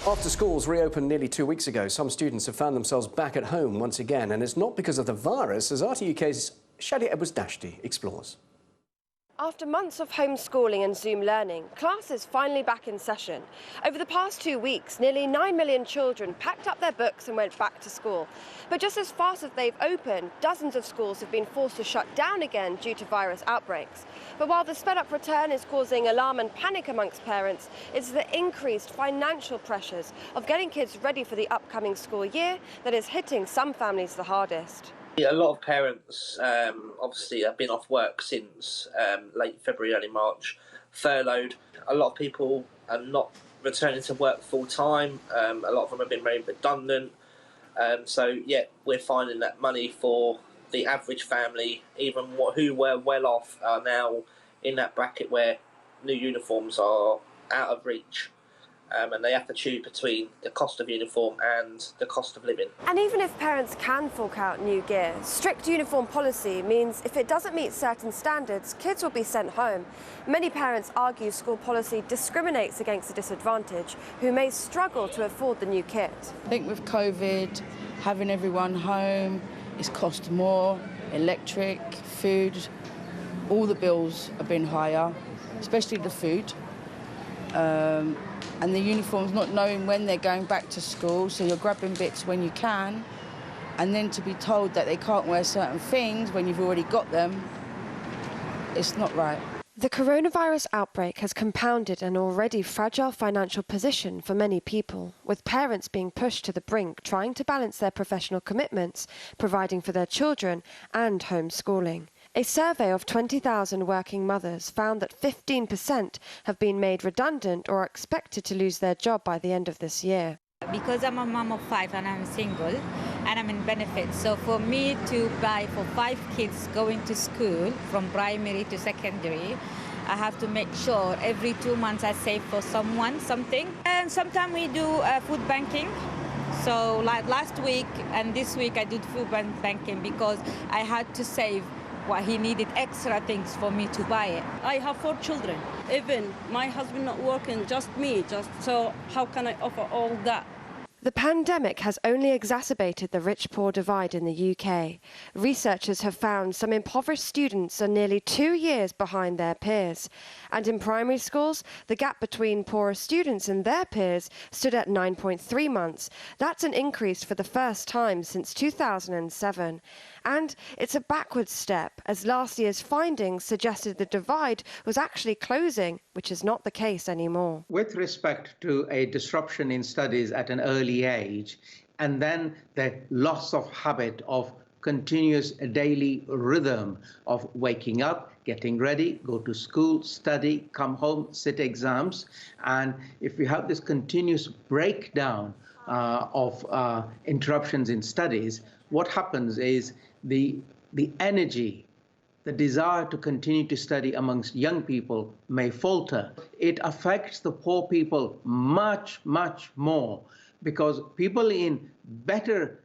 After schools reopened nearly 2 weeks ago, some students have found themselves back at home once again, and it's not because of the virus, as RTUK's Shadi Edwards-Dashti explores. After months of homeschooling and Zoom learning, class is finally back in session. Over the past 2 weeks, nearly 9 million children packed up their books and went back to school. But just as fast as they've opened, dozens of schools have been forced to shut down again due to virus outbreaks. But while the sped-up return is causing alarm and panic amongst parents, it's the increased financial pressures of getting kids ready for the upcoming school year that is hitting some families the hardest. A lot of parents obviously have been off work since late February, early March, furloughed. A lot of people are not returning to work full time. A lot of them have been made redundant. So yeah, we're finding that money for the average family, even who were well off, are now in that bracket where new uniforms are out of reach. And they have to choose between the cost of uniform and the cost of living. And even if parents can fork out new gear, strict uniform policy means if it doesn't meet certain standards, kids will be sent home. Many parents argue school policy discriminates against the disadvantaged, who may struggle to afford the new kit. I think with COVID, having everyone home, it's cost more, electric, food, all the bills have been higher, especially the food. And the uniforms, not knowing when they're going back to school, so you're grabbing bits when you can, and then to be told that they can't wear certain things when you've already got them, it's not right. The coronavirus outbreak has compounded an already fragile financial position for many people, with parents being pushed to the brink trying to balance their professional commitments, providing for their children, and homeschooling. A survey of 20,000 working mothers found that 15% have been made redundant or are expected to lose their job by the end of this year. Because I'm a mom of 5 and I'm single and I'm in benefits, so for me to buy for 5 kids going to school from primary to secondary, I have to make sure every 2 months I save for something. And sometimes we do food banking. So like last week and this week I did food banking because I had to save what he needed extra things for me to buy it. I have 4 children. Even my husband not working, just me. So how can I offer all that? The pandemic has only exacerbated the rich-poor divide in the UK. Researchers have found some impoverished students are nearly 2 years behind their peers. And in primary schools, the gap between poorer students and their peers stood at 9.3 months. That's an increase for the first time since 2007. And it's a backward step, as last year's findings suggested the divide was actually closing, which is not the case anymore. With respect to a disruption in studies at an early age, and then the loss of habit of continuous daily rhythm of waking up, getting ready, go to school, study, come home, sit exams, and if we have this continuous breakdown of interruptions in studies, what happens is the energy, the desire to continue to study amongst young people may falter. It affects the poor people much, much more, because people in better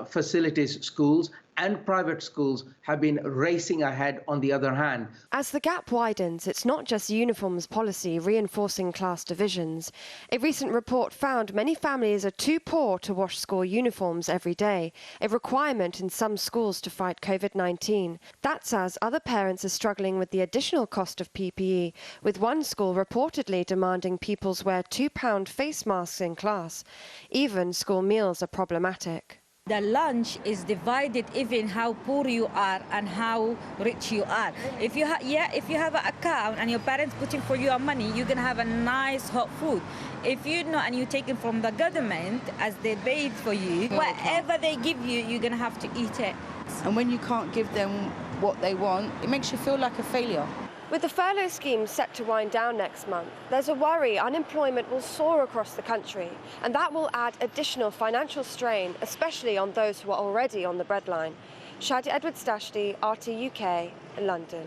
facilities, schools and private schools have been racing ahead on the other hand. As the gap widens, it's not just uniforms policy reinforcing class divisions. A recent report found many families are too poor to wash school uniforms every day, a requirement in some schools to fight COVID-19. That's as other parents are struggling with the additional cost of PPE, with one school reportedly demanding pupils wear £2 face masks in class. Even school meals are problematic. The lunch is divided even how poor you are and how rich you are. If you have an account and your parents putting for you money, you're gonna have a nice hot food. If you not and you take it from the government as they paid for you, whatever they give you, you're gonna have to eat it. And when you can't give them what they want, it makes you feel like a failure. With the furlough scheme set to wind down next month, there's a worry unemployment will soar across the country, and that will add additional financial strain, especially on those who are already on the breadline. Shadi Edwards-Dashti, RTUK, London.